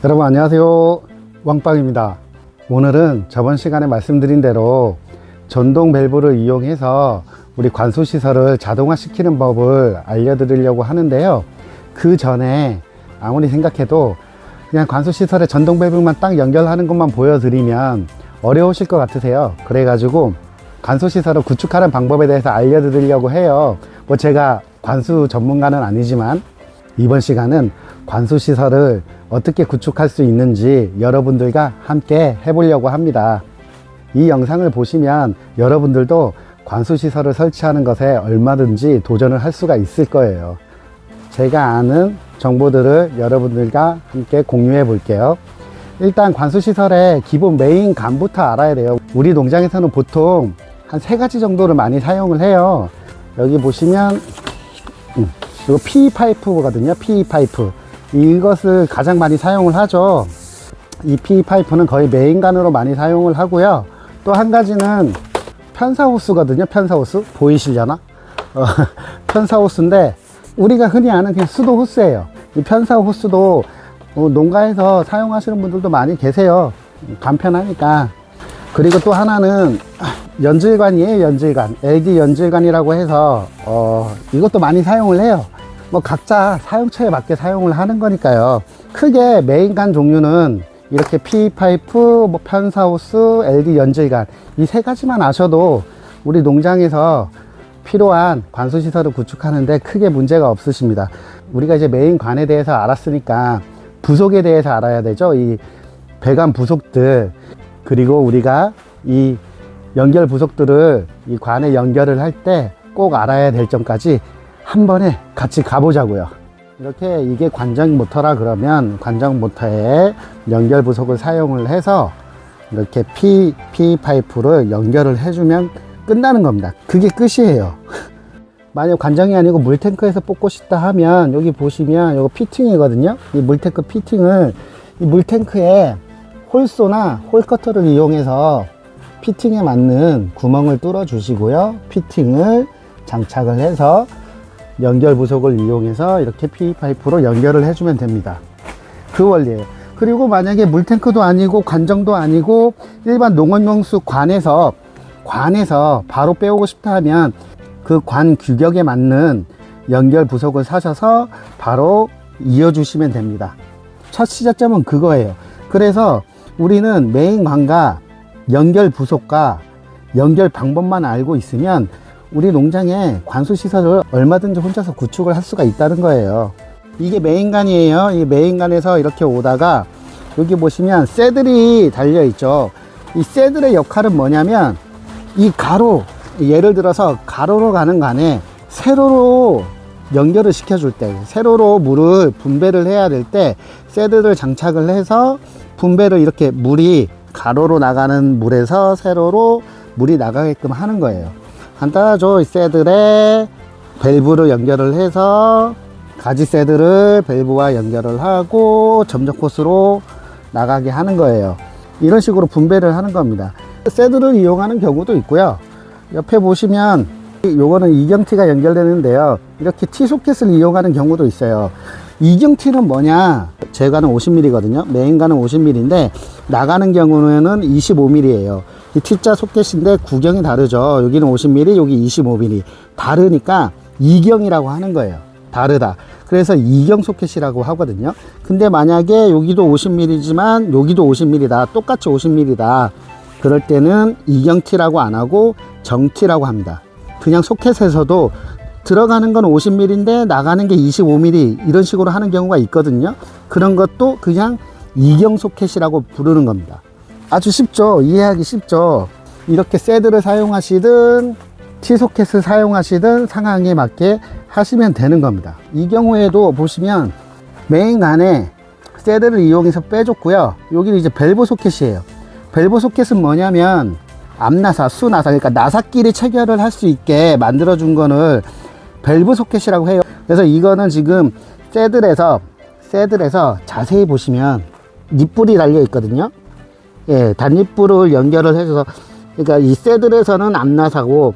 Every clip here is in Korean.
여러분 안녕하세요, 왕빵입니다. 오늘은 저번 시간에 말씀드린 대로 전동 밸브를 이용해서 우리 관수 시설을 자동화 시키는 법을 알려드리려고 하는데요. 그 전에 아무리 생각해도 그냥 관수 시설에 전동 밸브만 딱 연결하는 것만 보여드리면 어려우실 것 같으세요. 그래가지고 관수 시설을 구축하는 방법에 대해서 알려드리려고 해요. 뭐 제가 관수 전문가는 아니지만 이번 시간은 관수 시설을 어떻게 구축할 수 있는지 여러분들과 함께 해보려고 합니다. 이 영상을 보시면 여러분들도 관수 시설을 설치하는 것에 얼마든지 도전을 할 수가 있을 거예요. 제가 아는 정보들을 여러분들과 함께 공유해 볼게요. 일단 관수 시설의 기본 메인 관부터 알아야 돼요. 우리 농장에서는 보통 한 3가지 정도를 많이 사용을 해요. 여기 보시면 이거 PE 파이프거든요. PE 파이프. 이것을 가장 많이 사용을 하죠. 이 PE 파이프는 거의 메인관으로 많이 사용을 하고요. 또 한 가지는 편사호스거든요. 편사호스 보이시려나? 편사호스인데 우리가 흔히 아는 그냥 수도 호스예요. 이 편사호스도 농가에서 사용하시는 분들도 많이 계세요. 간편하니까. 그리고 또 하나는 연질관이에요. 연질관, LD 연질관이라고 해서 이것도 많이 사용을 해요. 뭐 각자 사용처에 맞게 사용을 하는 거니까요. 크게 메인관 종류는 이렇게 PE 파이프, 뭐 편사호스, LD 연질관 이 3가지만 아셔도 우리 농장에서 필요한 관수 시설을 구축하는데 크게 문제가 없으십니다. 우리가 이제 메인관에 대해서 알았으니까 부속에 대해서 알아야 되죠. 이 배관 부속들, 그리고 우리가 이 연결 부속들을 이 관에 연결을 할 때 꼭 알아야 될 점까지 한 번에 같이 가보자고요. 이렇게 이게 관정 모터라 그러면 관정 모터에 연결 부속을 사용을 해서 이렇게 PE 파이프를 연결을 해주면 끝나는 겁니다. 그게 끝이에요. 만약 관정이 아니고 물탱크에서 뽑고 싶다 하면 여기 보시면 이거 피팅이거든요. 이 물탱크 피팅을 이 물탱크에 홀소나 홀커터를 이용해서 피팅에 맞는 구멍을 뚫어 주시고요. 피팅을 장착을 해서 연결 부속을 이용해서 이렇게 PE 파이프로 연결을 해주면 됩니다. 그 원리예요. 그리고 만약에 물탱크도 아니고 관정도 아니고 일반 농업용수 관에서 바로 빼오고 싶다 하면 그 관 규격에 맞는 연결 부속을 사셔서 바로 이어주시면 됩니다. 첫 시작점은 그거예요. 그래서 우리는 메인 관과 연결 부속과 연결 방법만 알고 있으면 우리 농장에 관수 시설을 얼마든지 혼자서 구축을 할 수가 있다는 거예요. 이게 메인관이에요. 이 메인관에서 이렇게 오다가 여기 보시면 새들이 달려 있죠. 이 새들의 역할은 뭐냐면 이 가로, 예를 들어서 가로로 가는 관에 세로로 연결을 시켜줄 때, 세로로 물을 분배를 해야 될 때 새들을 장착을 해서 분배를 이렇게 물이 가로로 나가는 물에서 세로로 물이 나가게끔 하는 거예요. 간단하죠. 이 새들의 밸브를 연결을 해서 가지 새들을 밸브와 연결을 하고 점적 코스로 나가게 하는 거예요. 이런 식으로 분배를 하는 겁니다. 새들을 이용하는 경우도 있고요. 옆에 보시면 요거는 이경티가 연결되는데요. 이렇게 T소켓을 이용하는 경우도 있어요. 이경티는 뭐냐? 제관은 50mm거든요. 메인관은 50mm인데 나가는 경우에는 25mm예요. 이 T자 소켓인데 구경이 다르죠. 여기는 50mm, 여기 25mm. 다르니까 이경이라고 하는 거예요. 다르다. 그래서 이경 소켓이라고 하거든요. 근데 만약에 여기도 50mm지만 여기도 50mm다. 똑같이 50mm다. 그럴 때는 이경티라고 안 하고 정티라고 합니다. 그냥 소켓에서도 들어가는 건 50mm인데 나가는 게 25mm 이런 식으로 하는 경우가 있거든요. 그런 것도 그냥 이경 소켓이라고 부르는 겁니다. 아주 쉽죠. 이해하기 쉽죠. 이렇게 새들을 사용하시든 T소켓을 사용하시든 상황에 맞게 하시면 되는 겁니다. 이 경우에도 보시면 메인 안에 새들을 이용해서 빼줬고요. 여기는 이제 밸브 소켓이에요. 밸브 소켓은 뭐냐면 앞나사, 수나사, 그러니까 나사끼리 체결을 할 수 있게 만들어 준 거를 밸브 소켓이라고 해요. 그래서 이거는 지금 새들에서 자세히 보시면 닛불이 달려 있거든요. 예, 단닛불을 연결을 해서, 그러니까 이 새들에서는 앞나사고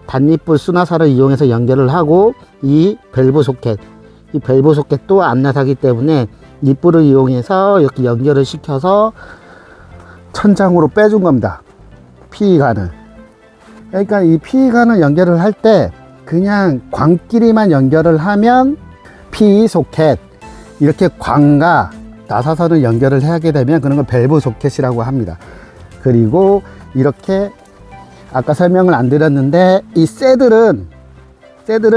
단닛불 수나사를 이용해서 연결을 하고 이 밸브 소켓, 이 밸브 소켓도 앞나사기 때문에 닛불을 이용해서 이렇게 연결을 시켜서 천장으로 빼준 겁니다. PE관을. 그러니까 이 PE관을 연결을 할 때 그냥 광끼리만 연결을 하면 PE 소켓, 이렇게 광과 나사선을 연결을 하게 되면 그런 걸 밸브 소켓이라고 합니다. 그리고 이렇게 아까 설명을 안 드렸는데, 이 새들은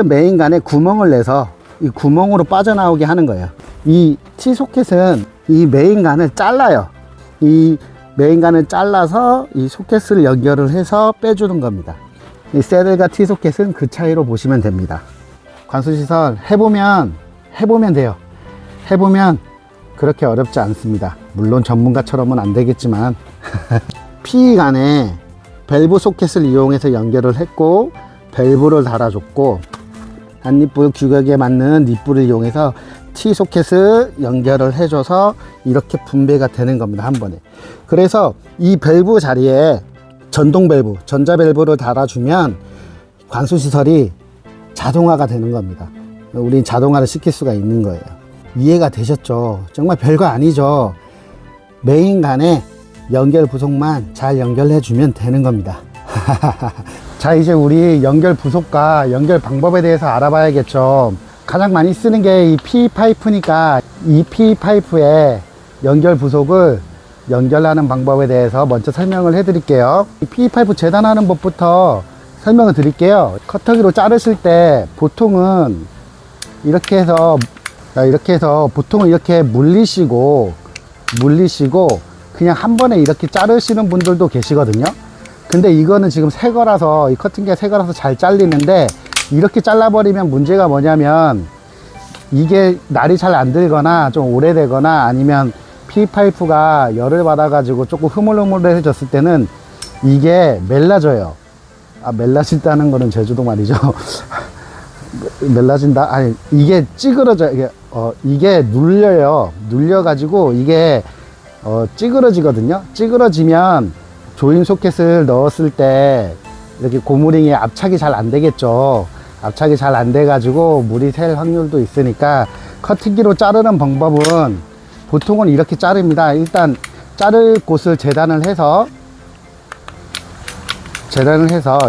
메인관에 구멍을 내서 이 구멍으로 빠져나오게 하는 거예요. 이 T소켓은 이 메인관을 잘라요. 이 메인관을 잘라서 이 소켓을 연결을 해서 빼주는 겁니다. 이 새들과 T소켓은 그 차이로 보시면 됩니다. 관수시설 해보면 돼요. 해보면 그렇게 어렵지 않습니다. 물론 전문가처럼은 안 되겠지만 PE관에 밸브 소켓을 이용해서 연결을 했고, 밸브를 달아줬고, 한닛불 규격에 맞는 닛불을 이용해서 T소켓을 연결을 해줘서 이렇게 분배가 되는 겁니다. 한 번에. 그래서 이 밸브 자리에 전동 밸브, 전자 밸브를 달아주면 관수시설이 자동화가 되는 겁니다. 우린 자동화를 시킬 수가 있는 거예요. 이해가 되셨죠? 정말 별거 아니죠? 메인관에 연결 부속만 잘 연결해 주면 되는 겁니다. 자, 이제 우리 연결 부속과 연결 방법에 대해서 알아봐야겠죠. 가장 많이 쓰는 게 이 PE 파이프니까 이 PE 파이프에 연결 부속을 연결하는 방법에 대해서 먼저 설명을 해 드릴게요. 이 PE 파이프 재단하는 법부터 설명을 드릴게요. 커터기로 자르실 때 보통은 이렇게 해서 보통은 이렇게 물리시고 그냥 한 번에 이렇게 자르시는 분들도 계시거든요. 근데 이거는 지금 새 거라서, 이 커팅기가 새 거라서 잘 잘리는데, 이렇게 잘라버리면 문제가 뭐냐면 이게 날이 잘 안 들거나 좀 오래되거나 아니면 PE파이프가 열을 받아가지고 조금 흐물흐물해졌을 때는 이게 멜라져요. 멜라진다는 거는 제주도 말이죠. 멜라진다? 아니, 이게 찌그러져. 이게 눌려요. 눌려가지고 이게 찌그러지거든요. 찌그러지면 조임 소켓을 넣었을 때 이렇게 고무링에 압착이 잘 안 되겠죠. 압착이 잘 안 돼가지고 물이 셀 확률도 있으니까, 커팅기로 자르는 방법은 보통은 이렇게 자릅니다. 일단 자를 곳을 재단을 해서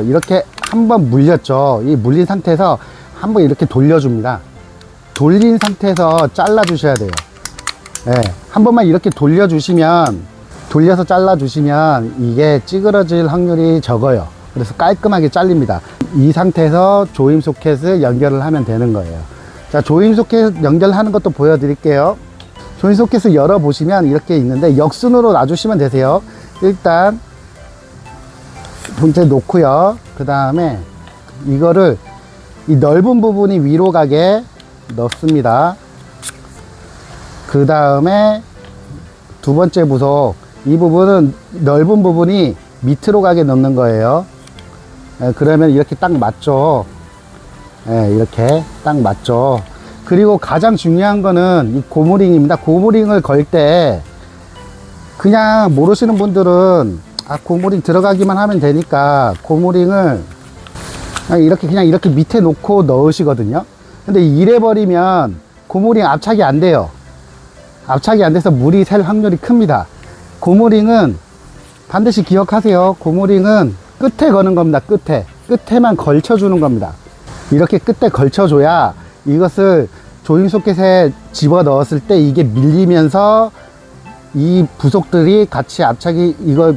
이렇게 한번 물렸죠. 이 물린 상태에서 한번 이렇게 돌려줍니다. 돌린 상태에서 잘라 주셔야 돼요. 네, 한 번만 이렇게 돌려서 잘라 주시면 이게 찌그러질 확률이 적어요. 그래서 깔끔하게 잘립니다. 이 상태에서 조임 소켓을 연결을 하면 되는 거예요. 자, 조임 소켓 연결하는 것도 보여드릴게요. 조임 소켓을 열어 보시면 이렇게 있는데 역순으로 놔주시면 되세요. 일단 본체 놓고요. 그 다음에 이거를 이 넓은 부분이 위로 가게 넣습니다. 그 다음에 두 번째 부속, 이 부분은 넓은 부분이 밑으로 가게 넣는 거예요. 그러면 이렇게 딱 맞죠. 이렇게 딱 맞죠. 그리고 가장 중요한 거는 이 고무링입니다. 고무링을 걸 때 그냥 모르시는 분들은 고무링 들어가기만 하면 되니까 고무링을 그냥 이렇게 밑에 놓고 넣으시거든요. 근데 이래 버리면 고무링 압착이 안 돼요. 압착이 안 돼서 물이 셀 확률이 큽니다. 고무링은 반드시 기억하세요. 고무링은 끝에 거는 겁니다. 끝에만 걸쳐주는 겁니다. 이렇게 끝에 걸쳐줘야 이것을 조임 소켓에 집어 넣었을 때 이게 밀리면서 이 부속들이 같이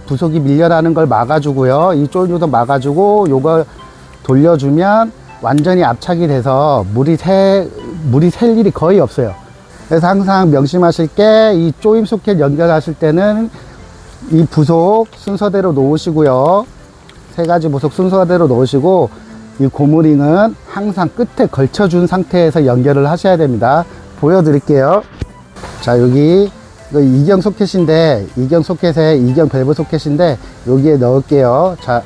부속이 밀려나는 걸 막아주고요. 이 조임도 막아주고 요걸 돌려주면 완전히 압착이 돼서 물이 셀 일이 거의 없어요. 그래서 항상 명심하실 게, 이 조임 소켓 연결하실 때는 이 부속 순서대로 놓으시고요. 세 가지 부속 순서대로 놓으시고, 이 고무링은 항상 끝에 걸쳐준 상태에서 연결을 하셔야 됩니다. 보여드릴게요. 자, 여기 이경 소켓인데, 이경 밸브 소켓인데 여기에 넣을게요. 자,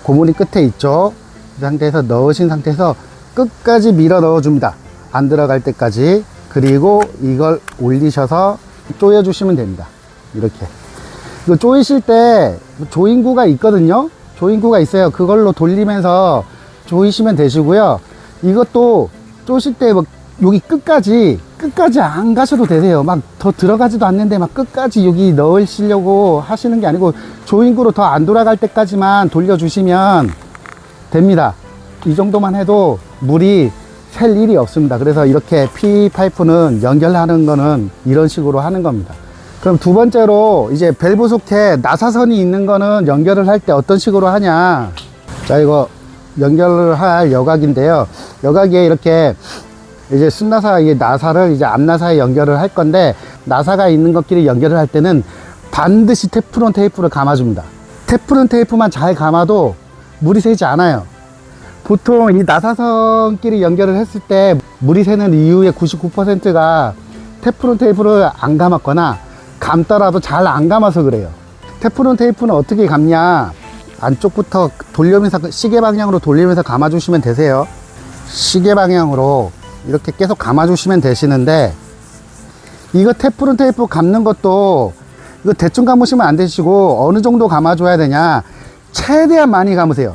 고무링 끝에 있죠. 이 상태에서 넣으신 상태에서 끝까지 밀어 넣어줍니다. 안 들어갈 때까지. 그리고 이걸 올리셔서 조여주시면 됩니다. 이렇게. 이거 조이실 때 조인구가 있거든요. 조인구가 있어요. 그걸로 돌리면서 조이시면 되시고요. 이것도 쪼실 때 여기 끝까지 안 가셔도 되세요. 막 더 들어가지도 않는데 막 끝까지 여기 넣으시려고 하시는 게 아니고 조인구로 더 안 돌아갈 때까지만 돌려주시면 됩니다. 이 정도만 해도 물이 셀 일이 없습니다. 그래서 이렇게 P 파이프는 연결하는 거는 이런 식으로 하는 겁니다. 그럼 두 번째로 이제 밸브 속에 나사선이 있는 거는 연결을 할 때 어떤 식으로 하냐. 자, 이거 연결을 할 여각인데요. 여각에 이렇게 이제 순나사, 이 나사를 이제 앞나사에 연결을 할 건데, 나사가 있는 것끼리 연결을 할 때는 반드시 테프론 테이프를 감아줍니다. 테프론 테이프만 잘 감아도 물이 새지 않아요. 보통 이 나사선끼리 연결을 했을 때 물이 새는 이유의 99%가 테프론 테이프를 안 감았거나 감더라도 잘 안 감아서 그래요. 테프론 테이프는 어떻게 감냐, 안쪽부터 돌리면서, 시계 방향으로 돌리면서 감아주시면 되세요. 시계 방향으로 이렇게 계속 감아주시면 되시는데, 이거 테프론 테이프 감는 것도 이거 대충 감으시면 안 되시고, 어느 정도 감아줘야 되냐, 최대한 많이 감으세요.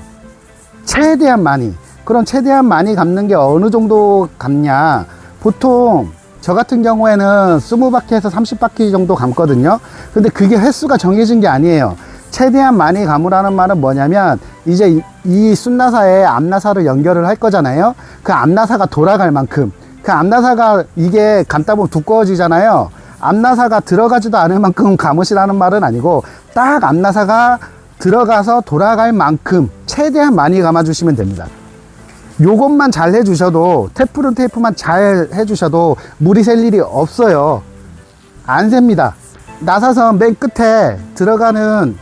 최대한 많이. 그럼 최대한 많이 감는 게 어느 정도 감냐, 보통 저 같은 경우에는 20바퀴에서 30바퀴 정도 감거든요. 근데 그게 횟수가 정해진 게 아니에요. 최대한 많이 감으라는 말은 뭐냐면, 이제 이 순나사에 앞나사를 연결을 할 거잖아요. 그 앞나사가 돌아갈 만큼, 그 앞나사가 이게 감다 보면 두꺼워지잖아요. 앞나사가 들어가지도 않을 만큼 감으시라는 말은 아니고, 딱 앞나사가 들어가서 돌아갈 만큼 최대한 많이 감아주시면 됩니다. 요것만 잘 해주셔도, 테프론 테이프만 잘 해주셔도 물이 셀 일이 없어요. 안 셉니다. 나사선 맨 끝에 들어가는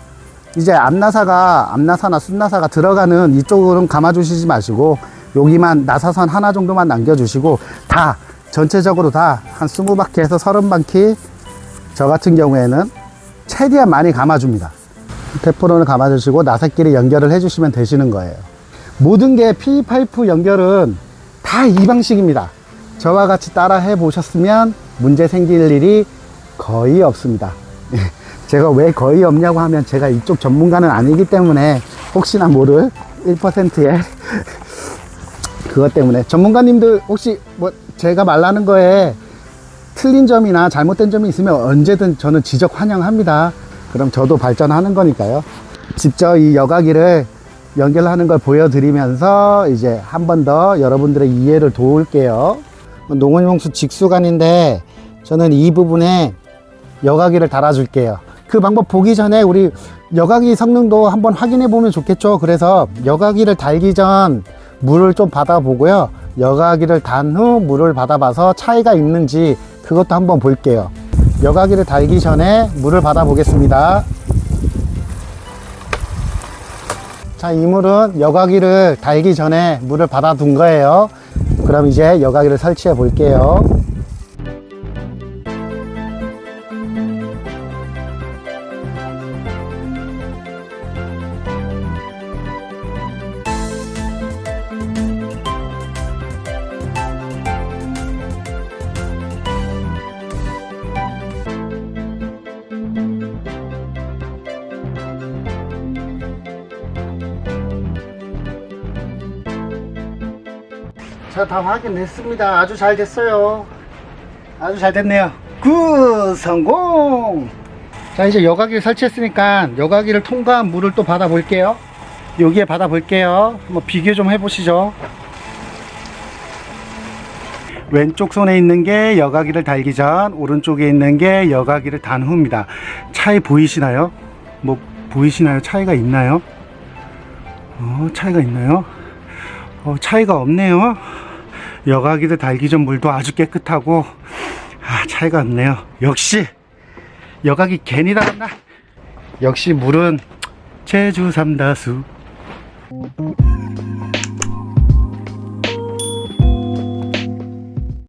이제 앞나사나 순나사가 들어가는 이쪽으로는 감아주시지 마시고, 여기만 나사선 하나 정도만 남겨주시고, 다 전체적으로 다 한 20바퀴에서 30바퀴, 저 같은 경우에는 최대한 많이 감아줍니다. 테프론을 감아주시고 나사끼리 연결을 해주시면 되시는 거예요. 모든 게 P파이프 연결은 다 이 방식입니다. 저와 같이 따라 해보셨으면 문제 생길 일이 거의 없습니다. 제가 왜 거의 없냐고 하면, 제가 이쪽 전문가는 아니기 때문에 혹시나 모를 1%의 그것 때문에, 전문가님들 혹시 뭐 제가 말하는 거에 틀린 점이나 잘못된 점이 있으면 언제든 저는 지적 환영합니다. 그럼 저도 발전하는 거니까요. 직접 이 여과기를 연결하는 걸 보여드리면서 이제 한 번 더 여러분들의 이해를 도울게요. 농원용수 직수관인데 저는 이 부분에 여과기를 달아줄게요. 그 방법 보기 전에 우리 여과기 성능도 한번 확인해 보면 좋겠죠. 그래서 여과기를 달기 전 물을 좀 받아보고요. 여과기를 단 후 물을 받아봐서 차이가 있는지 그것도 한번 볼게요. 여과기를 달기 전에 물을 받아 보겠습니다. 자, 이 물은 여과기를 달기 전에 물을 받아 둔 거예요. 그럼 이제 여과기를 설치해 볼게요. 자, 다 확인했습니다. 아주 잘 됐어요. 아주 잘 됐네요. 굿! 성공! 자, 이제 여과기를 설치했으니까 여과기를 통과한 물을 또 받아 볼게요. 여기에 받아 볼게요. 한번 비교 좀 해보시죠. 왼쪽 손에 있는 게 여과기를 달기 전, 오른쪽에 있는 게 여과기를 단 후입니다. 차이 보이시나요? 뭐 보이시나요? 차이가 있나요? 차이가 있나요? 차이가 없네요. 여과기를 달기 전 물도 아주 깨끗하고, 차이가 없네요. 역시 여과기 괜히 달았나? 역시 물은 제주 삼다수.